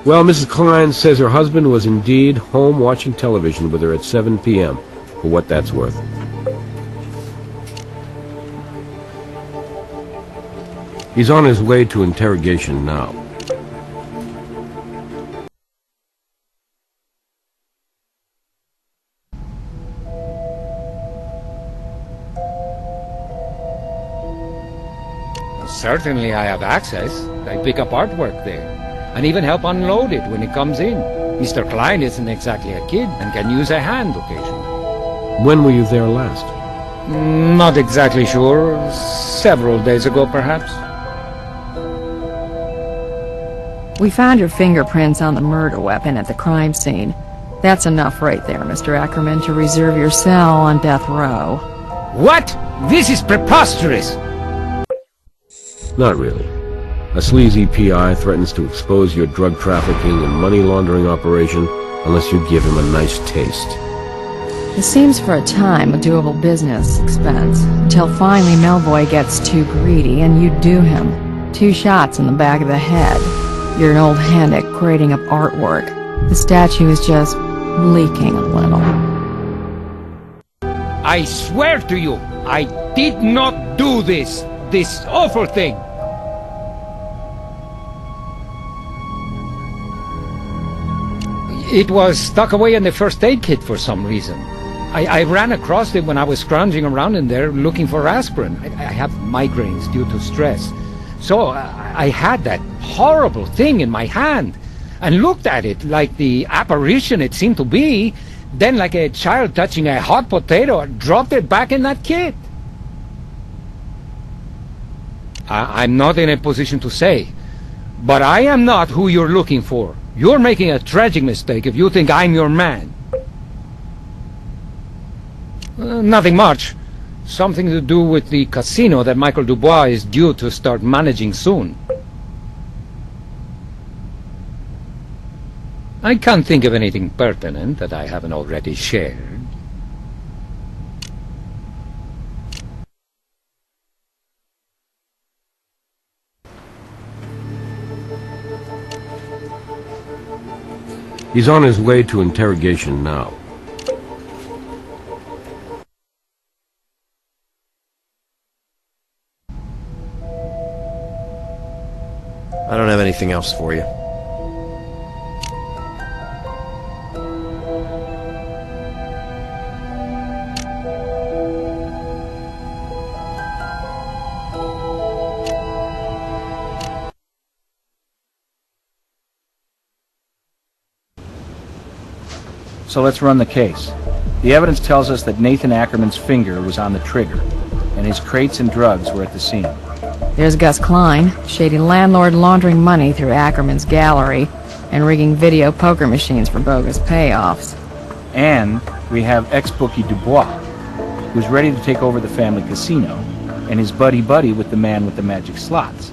Well, Mrs. Klein says her husband was indeed home watching television with her at 7 p.m., for what that's worth. He's on his way to interrogation now. Certainly I have access. I pick up artwork there, and even help unload it when it comes in. Mr. Klein isn't exactly a kid, and can use a hand occasionally. When were you there last? Not exactly sure. Several days ago, perhaps. We found your fingerprints on the murder weapon at the crime scene. That's enough right there, Mr. Ackerman, to reserve your cell on death row. What? This is preposterous! Not really. A sleazy PI threatens to expose your drug trafficking and money laundering operation unless you give him a nice taste. It seems for a time a doable business expense, until finally Melvoy gets too greedy and you do him. 2 shots in the back of the head. You're an old hand at creating up artwork. The statue is just leaking a little. I swear to you, I did not do this awful thing. It was stuck away in the first aid kit for some reason. I ran across it when I was scrounging around in there looking for aspirin. I have migraines due to stress. So I had that horrible thing in my hand and looked at it like the apparition it seemed to be, then like a child touching a hot potato, I dropped it back in that kit. I'm not in a position to say, but I am not who you're looking for. You're making a tragic mistake if you think I'm your man. Nothing much. Something to do with the casino that Michael Dubois is due to start managing soon. I can't think of anything pertinent that I haven't already shared. He's on his way to interrogation now. I don't have anything else for you. So let's run the case. The evidence tells us that Nathan Ackerman's finger was on the trigger, and his crates and drugs were at the scene. There's Gus Klein, shady landlord laundering money through Ackerman's gallery and rigging video poker machines for bogus payoffs. And we have ex-bookie Dubois, who's ready to take over the family casino, and his buddy-buddy with the man with the magic slots.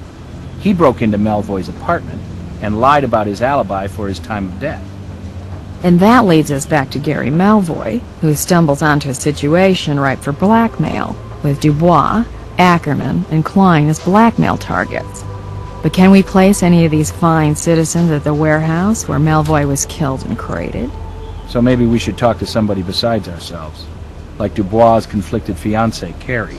He broke into Melvoy's apartment and lied about his alibi for his time of death. And that leads us back to Gary Melvoy, who stumbles onto a situation ripe for blackmail, with Dubois, Ackerman, and Klein as blackmail targets. But can we place any of these fine citizens at the warehouse where Melvoy was killed and crated? So maybe we should talk to somebody besides ourselves, like Dubois' conflicted fiancée, Carrie.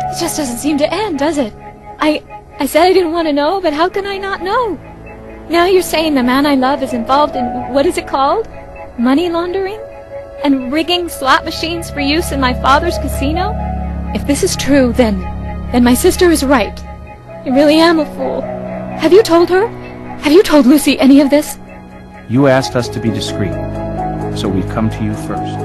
It just doesn't seem to end, does it? I said I didn't want to know, but how can I not know? Now you're saying the man I love is involved in, what is it called? Money laundering? And rigging slot machines for use in my father's casino? If this is true, then my sister is right. I really am a fool. Have you told her? Have you told Lucy any of this? You asked us to be discreet, so we've come to you first.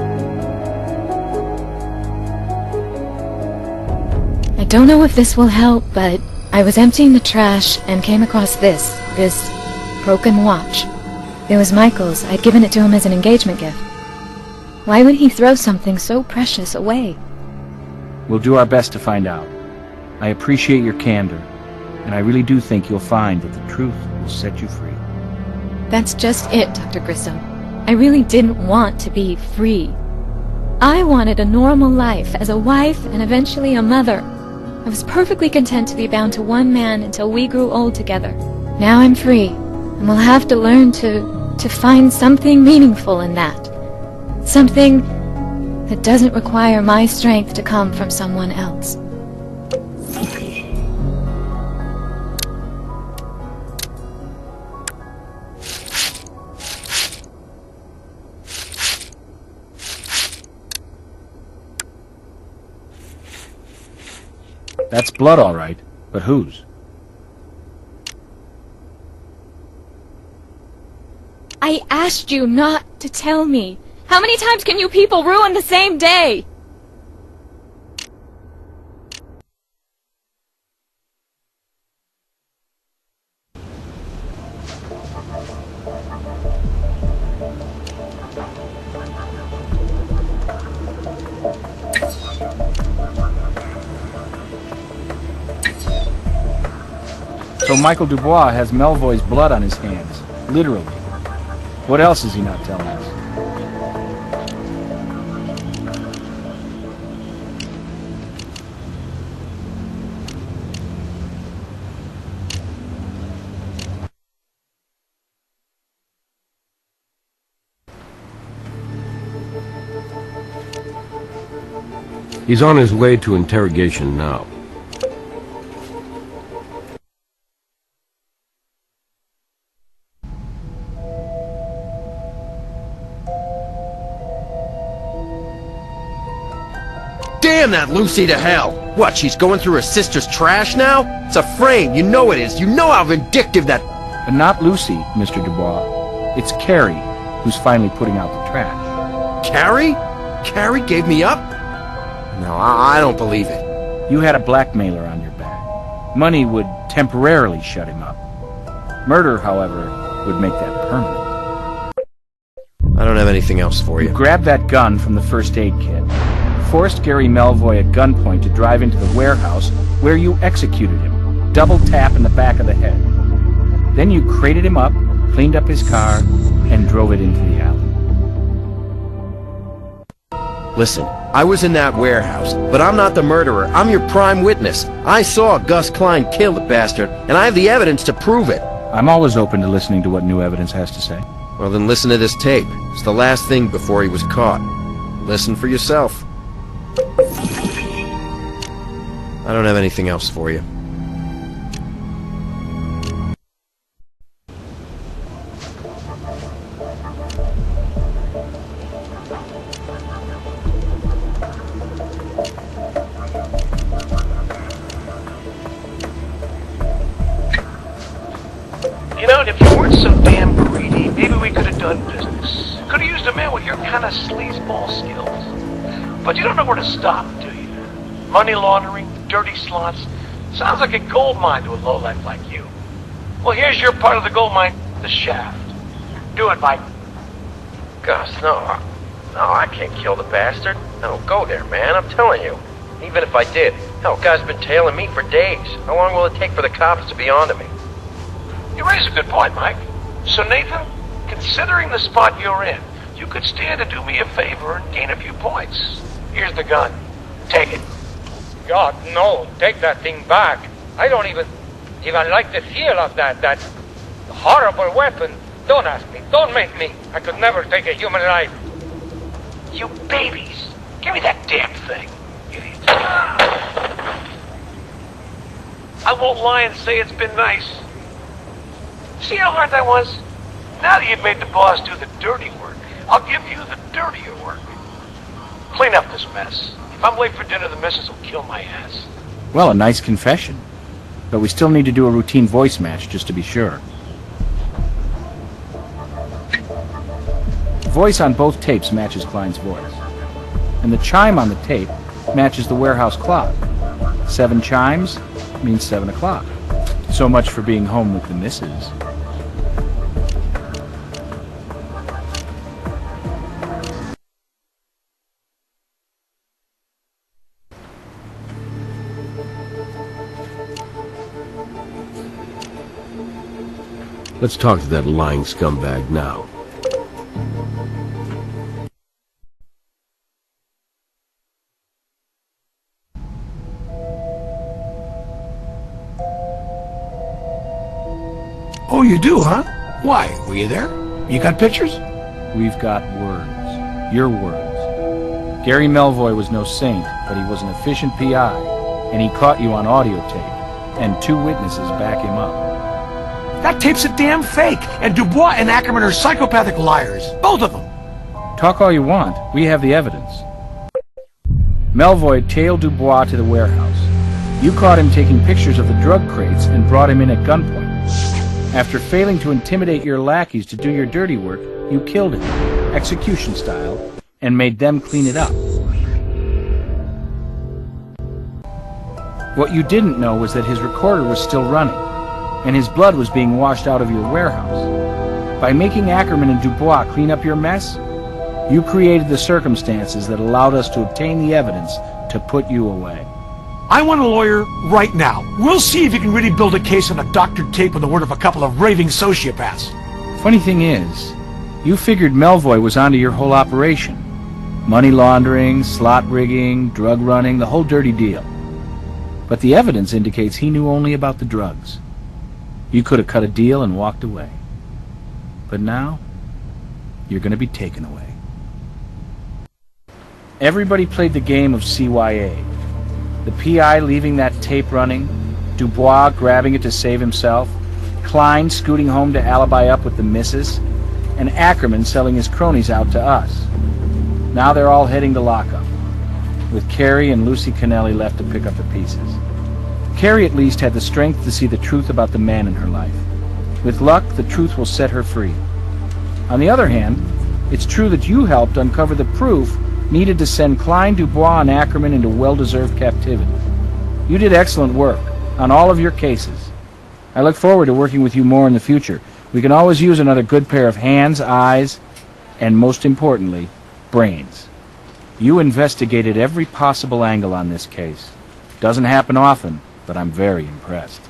I don't know if this will help, but I was emptying the trash and came across this broken watch. It was Michael's. I'd given it to him as an engagement gift. Why would he throw something so precious away? We'll do our best to find out. I appreciate your candor, And I really do think you'll find that the truth will set you free. That's just it, Dr. Grissom. I really didn't want to be free. I wanted a normal life as a wife and eventually a mother. I was perfectly content to be bound to one man until we grew old together. Now I'm free, and will have to learn to find something meaningful in that. Something that doesn't require my strength to come from someone else. That's blood, all right, but whose? I asked you not to tell me. How many times can you people ruin the same day? So Michael Dubois has Melvoy's blood on his hands, literally. What else is he not telling us? He's on his way to interrogation now. Damn that Lucy to hell! What, she's going through her sister's trash now? It's a frame, you know it is. You know how vindictive that... But not Lucy, Mr. Dubois. It's Carrie who's finally putting out the trash. Carrie? Carrie gave me up? No, I don't believe it. You had a blackmailer on your back. Money would temporarily shut him up. Murder, however, would make that permanent. I don't have anything else for you. Grabbed that gun from the first aid kit, forced Gary Melvoy at gunpoint to drive into the warehouse where you executed him, double tap in the back of the head. Then you crated him up, cleaned up his car, and drove it into the alley. Listen, I was in that warehouse, but I'm not the murderer. I'm your prime witness. I saw Gus Klein kill the bastard, and I have the evidence to prove it. I'm always open to listening to what new evidence has to say. Well, then listen to this tape. It's the last thing before he was caught. Listen for yourself. I don't have anything else for you. You know, if you weren't so damn greedy, maybe we could have done business. Could have used a man with your kind of sleazeball skills. But you don't know where to stop, do you? Money laundering, dirty slots. Sounds like a gold mine to a lowlife like you. Well, here's your part of the gold mine, the shaft. Do it, Mike. Gus, no, I can't kill the bastard. I don't go there, man, I'm telling you. Even if I did, hell, guy's been tailing me for days. How long will it take for the cops to be onto me? You raise a good point, Mike. So, Nathan, considering the spot you're in, you could stand to do me a favor and gain a few points. Here's the gun. Take it. God, no. Take that thing back. I don't even like the feel of that horrible weapon. Don't ask me. Don't make me. I could never take a human life. You babies. Give me that damn thing. Idiots. I won't lie and say it's been nice. See how hard that was? Now that you've made the boss do the dirty work, I'll give you the dirtier work. Clean up this mess. If I'm late for dinner, the missus will kill my ass. Well, a nice confession. But we still need to do a routine voice match just to be sure. The voice on both tapes matches Klein's voice. And the chime on the tape matches the warehouse clock. 7 chimes means 7 o'clock. So much for being home with the missus. Let's talk to that lying scumbag now. Oh, you do, huh? Why? Were you there? You got pictures? We've got words. Your words. Gary Melvoy was no saint, but he was an efficient PI, and he caught you on audio tape, and 2 witnesses back him up. That tape's a damn fake, and Dubois and Ackerman are psychopathic liars. Both of them. Talk all you want. We have the evidence. Melvoy tailed Dubois to the warehouse. You caught him taking pictures of the drug crates and brought him in at gunpoint. After failing to intimidate your lackeys to do your dirty work, you killed him, execution style, and made them clean it up. What you didn't know was that his recorder was still running, and his blood was being washed out of your warehouse. By making Ackerman and Dubois clean up your mess, you created the circumstances that allowed us to obtain the evidence to put you away. I want a lawyer right now. We'll see if you can really build a case on a doctored tape with the word of a couple of raving sociopaths. Funny thing is, you figured Melvoy was onto your whole operation. Money laundering, slot rigging, drug running, the whole dirty deal. But the evidence indicates he knew only about the drugs. You could have cut a deal and walked away. But now, you're going to be taken away. Everybody played the game of CYA. The PI leaving that tape running, Dubois grabbing it to save himself, Klein scooting home to alibi up with the missus, and Ackerman selling his cronies out to us. Now they're all heading to lockup, with Carrie and Lucy Kennelly left to pick up the pieces. Carrie at least had the strength to see the truth about the man in her life. With luck, the truth will set her free. On the other hand, it's true that you helped uncover the proof needed to send Klein, Dubois, and Ackerman into well-deserved captivity. You did excellent work on all of your cases. I look forward to working with you more in the future. We can always use another good pair of hands, eyes, and most importantly, brains. You investigated every possible angle on this case. Doesn't happen often, but I'm very impressed.